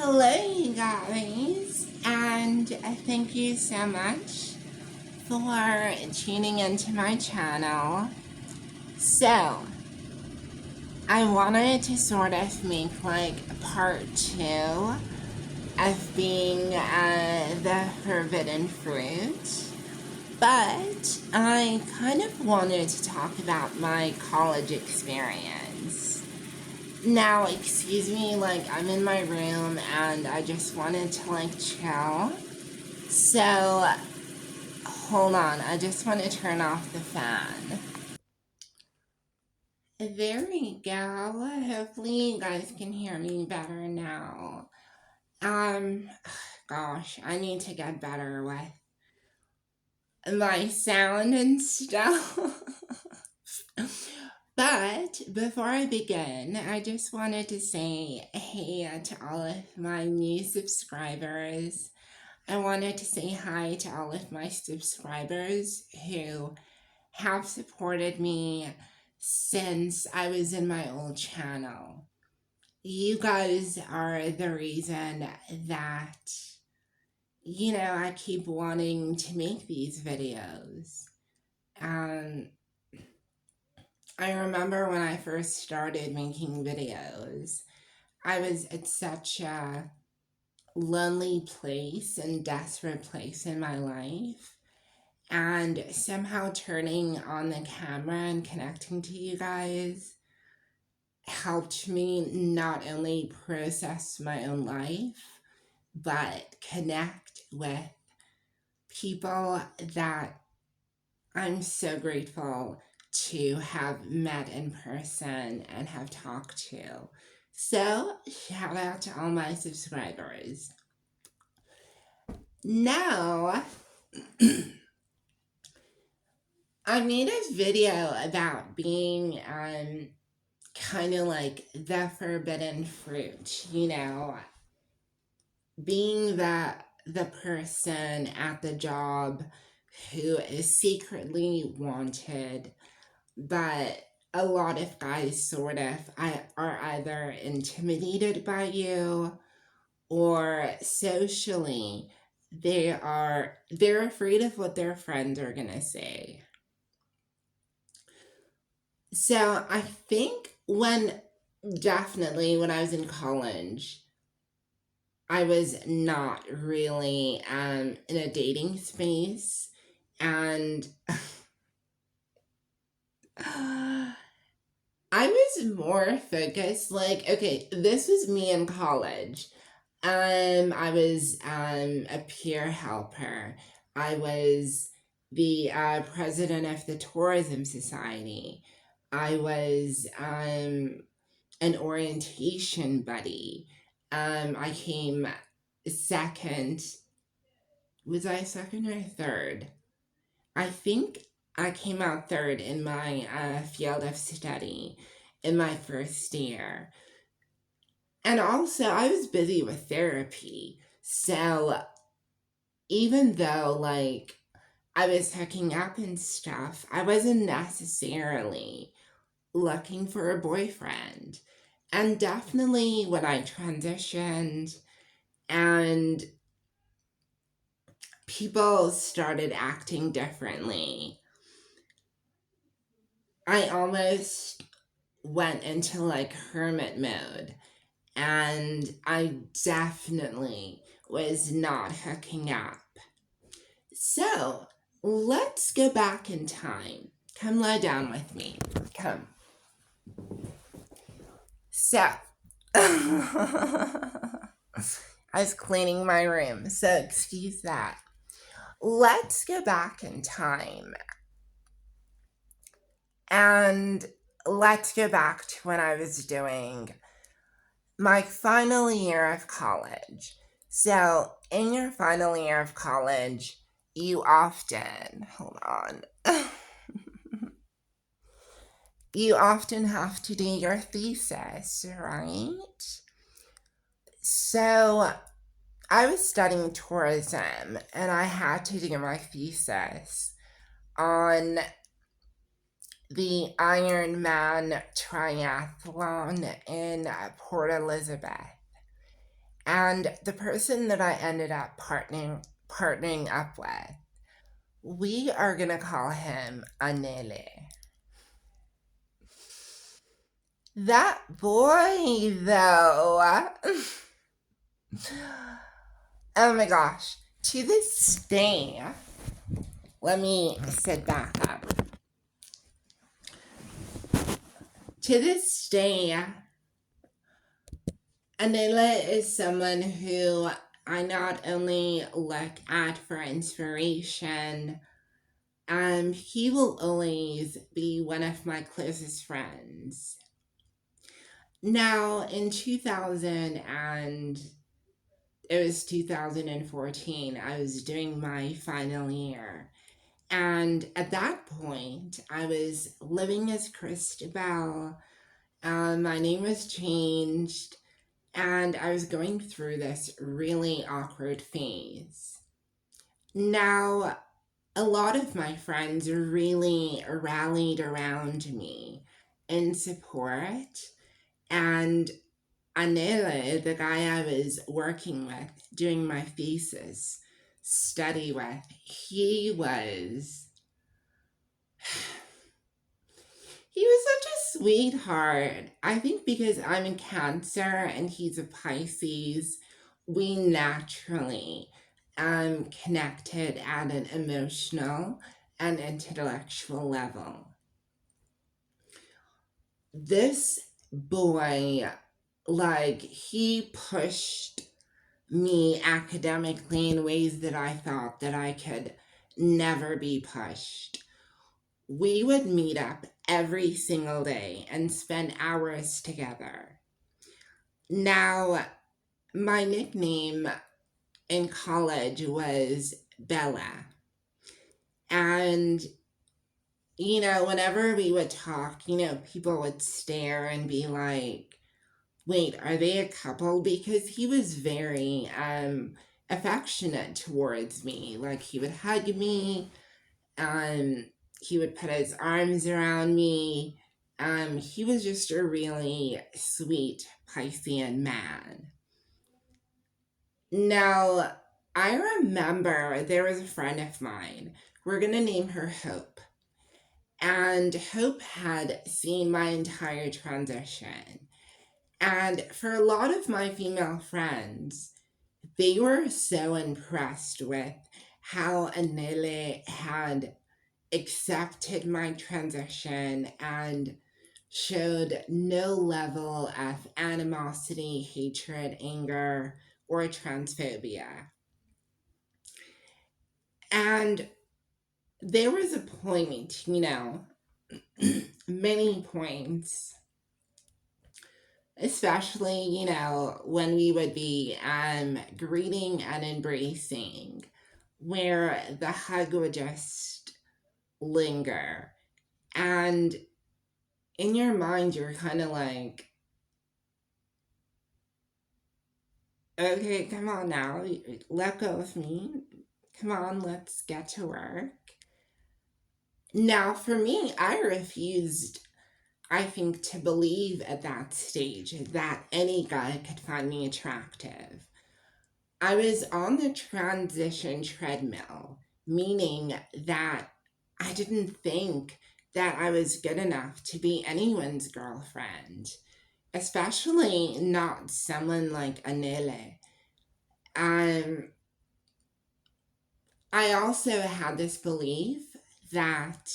Hello, you guys, and thank you so much for tuning into my channel. So, I wanted to sort of make like part two of being the forbidden fruit, but I kind of wanted to talk about my college experience. Now, excuse me, like I'm in my room and I just wanted to like chill. So, hold on, I just want to turn off the fan. There we go. Hopefully you guys can hear me better now. Um, Gosh, I need to get better with my sound and stuff. But before I begin, I just wanted to say hey to all of my new subscribers. I wanted to say hi to all of my subscribers who have supported me since I was in my old channel. You guys are the reason that, I keep wanting to make these videos. Um, I remember when I first started making videos, I was at such a lonely place and desperate place in my life. And somehow turning on the camera and connecting to you guys helped me not only process my own life, but connect with people that I'm so grateful to have met in person and have talked to. So, shout out to all my subscribers. Now, I made a video about being kind of like the forbidden fruit, being the person at the job who is secretly wanted, but a lot of guys sort of are either intimidated by you or socially they're afraid of what their friends are gonna say. So I think definitely when I was in college, I was not really in a dating space. And I was more focused, like, okay, this was me in college. I was a peer helper. I was the president of the Tourism Society. I was an orientation buddy. I came second. Was I second or third? I think I came out third in my field of study in my first year. And also, I was busy with therapy. So even though, like, I was hooking up and stuff, I wasn't necessarily looking for a boyfriend. And definitely when I transitioned and people started acting differently, I almost went into like hermit mode. And I definitely was not hooking up. So let's go back in time. Come lie down with me. Come. So, I was cleaning my room, so excuse that. Let's go back in time and let's go back to when I was doing my final year of college. So, in your final year of college, you often, hold on, you often have to do your thesis, right? So, I was studying tourism and I had to do my thesis on the Ironman triathlon in Port Elizabeth. And the person that I ended up partnering up with, we are gonna call him Anele. That boy, though. Oh my gosh. To this day, let me sit back up. To this day, Anela is someone who I not only look at for inspiration, he will always be one of my closest friends. Now, in 2014, I was doing my final year. And at that point, I was living as Christabel. My name was changed, and I was going through this really awkward phase. Now, a lot of my friends really rallied around me in support, and Anele, the guy I was working with, doing my thesis study with, he was such a sweetheart. I think because I'm in Cancer and he's a Pisces, we naturally connected at an emotional and intellectual level. This boy, like, he pushed me academically in ways that I thought that I could never be pushed. We would meet up every single day and spend hours together. Now, my nickname in college was Bella. And, whenever we would talk, people would stare and be like, wait, are they a couple? Because he was very affectionate towards me. Like, he would hug me, he would put his arms around me. He was just a really sweet Piscean man. Now, I remember there was a friend of mine. We're going to name her Hope. And Hope had seen my entire transition. And for a lot of my female friends, they were so impressed with how Anele had accepted my transition and showed no level of animosity, hatred, anger, or transphobia. And there was a point, many points, especially, when we would be greeting and embracing, where the hug would just linger. And in your mind, you're kind of like, okay, come on now, let go of me. Come on, let's get to work. Now, for me, I refused, I think, to believe at that stage that any guy could find me attractive. I was on the transition treadmill, meaning that I didn't think that I was good enough to be anyone's girlfriend, especially not someone like Anele. I also had this belief that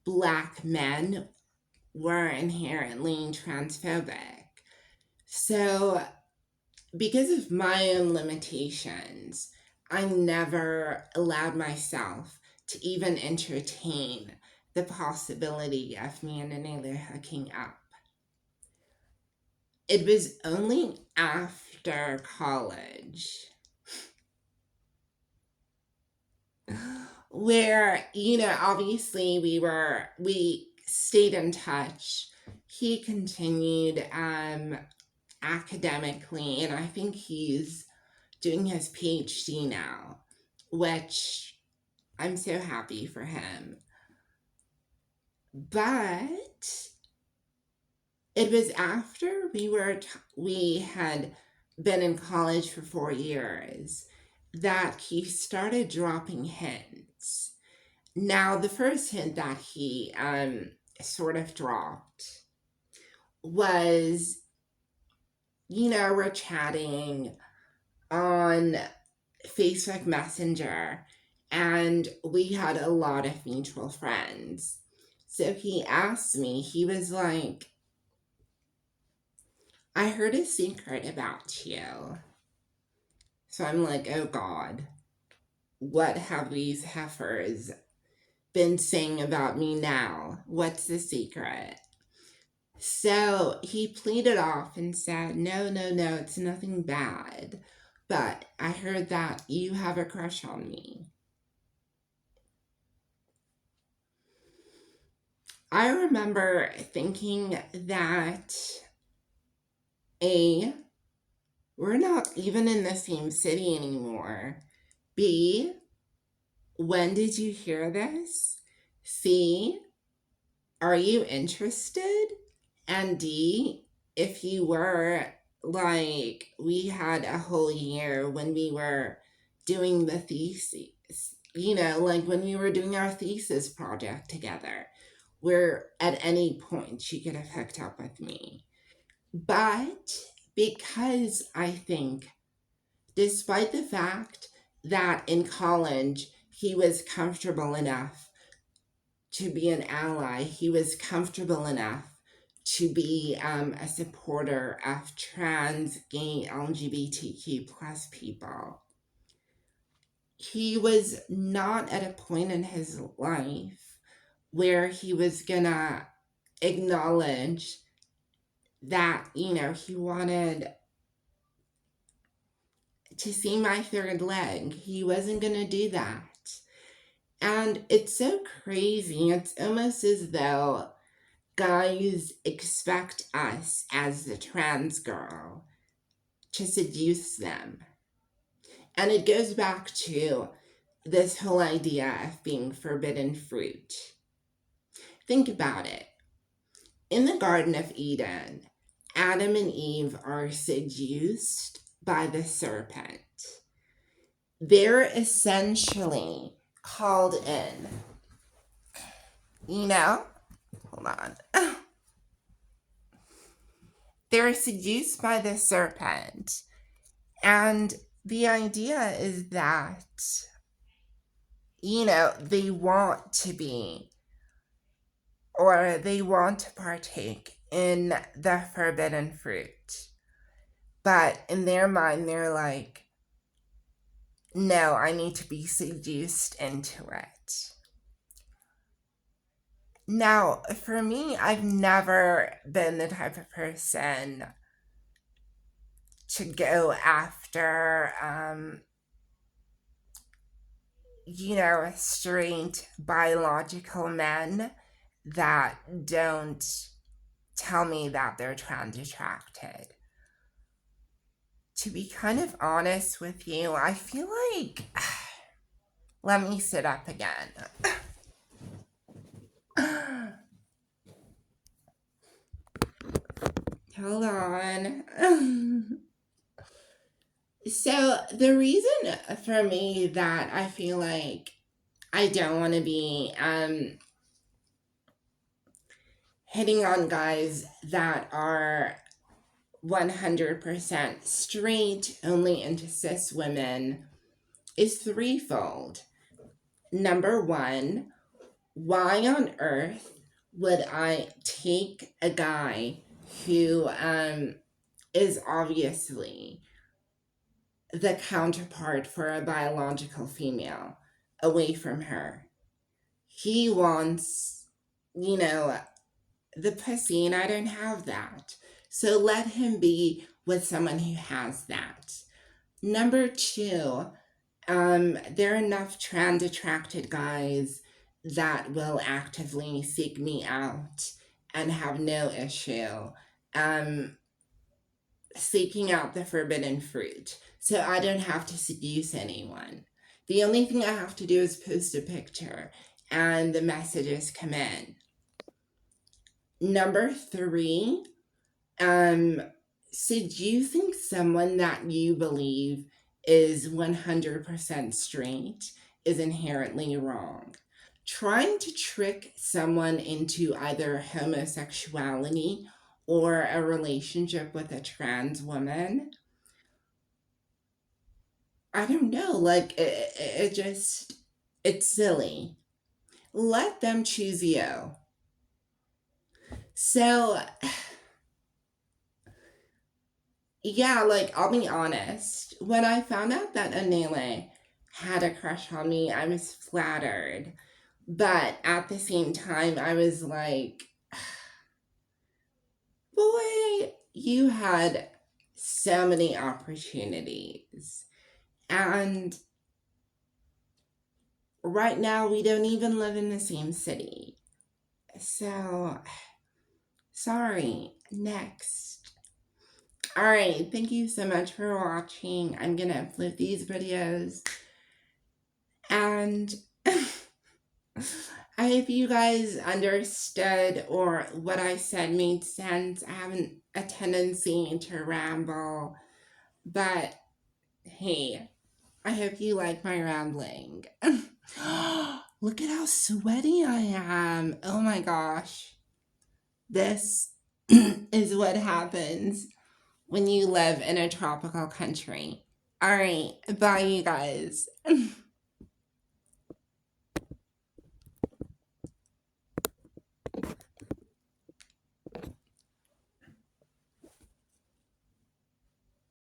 Black men were inherently transphobic. So, because of my own limitations, I never allowed myself to even entertain the possibility of me and Anele hooking up. It was only after college where, obviously we stayed in touch. He continued academically, and I think he's doing his PhD now, which I'm so happy for him. But it was after we had been in college for 4 years that he started dropping hints. Now, the first hint that he sort of dropped was, we're chatting on Facebook Messenger, and we had a lot of mutual friends. So he asked me, he was like, I heard a secret about you. So I'm like, oh God, what have these heifers been saying about me now? What's the secret? So he pleaded off and said, no, no, no, it's nothing bad. But I heard that you have a crush on me. I remember thinking that A, we're not even in the same city anymore. B, when did you hear this? C, are you interested? And D, if you were, like, we had a whole year when we were doing the thesis, like when we were doing our thesis project together, where at any point she could have hooked up with me. But because I think, despite the fact that in college he was comfortable enough to be an ally, he was comfortable enough to be a supporter of trans, gay, LGBTQ plus people, he was not at a point in his life where he was gonna acknowledge that, he wanted to see my third leg. He wasn't gonna do that. And it's so crazy. It's almost as though guys expect us as the trans girl to seduce them. And it goes back to this whole idea of being forbidden fruit. Think about it. In the Garden of Eden, Adam and Eve are seduced by the serpent. They're essentially called in. Hold on. They're seduced by the serpent. And the idea is that, they want to be, or they want to partake in the forbidden fruit. But in their mind, they're like, no, I need to be seduced into it. Now, for me, I've never been the type of person to go after, straight biological men that don't tell me that they're trans attracted. To be kind of honest with you, I feel like, let me sit up again. Hold on. So the reason for me that I feel like I don't want to be hitting on guys that are 100% straight, only into cis women, is threefold. Number one, why on earth would I take a guy who is obviously the counterpart for a biological female away from her? He wants, the pussy, and I don't have that. So let him be with someone who has that. Number two, there are enough trans attracted guys that will actively seek me out and have no issue seeking out the forbidden fruit. So I don't have to seduce anyone. The only thing I have to do is post a picture and the messages come in. Number three, So do you think someone that you believe is 100% straight is inherently wrong? Trying to trick someone into either homosexuality or a relationship with a trans woman, I don't know, like it just, it's silly. Let them choose you. So, yeah, like I'll be honest. When I found out that Anele had a crush on me, I was flattered. But at the same time, I was like, boy, you had so many opportunities. And right now, we don't even live in the same city. So, sorry. Next. Alright, thank you so much for watching. I'm gonna upload these videos. And I hope you guys understood or what I said made sense. I have a tendency to ramble, but hey, I hope you like my rambling. Look at how sweaty I am. Oh my gosh. This is what happens when you live in a tropical country. All right, bye, you guys.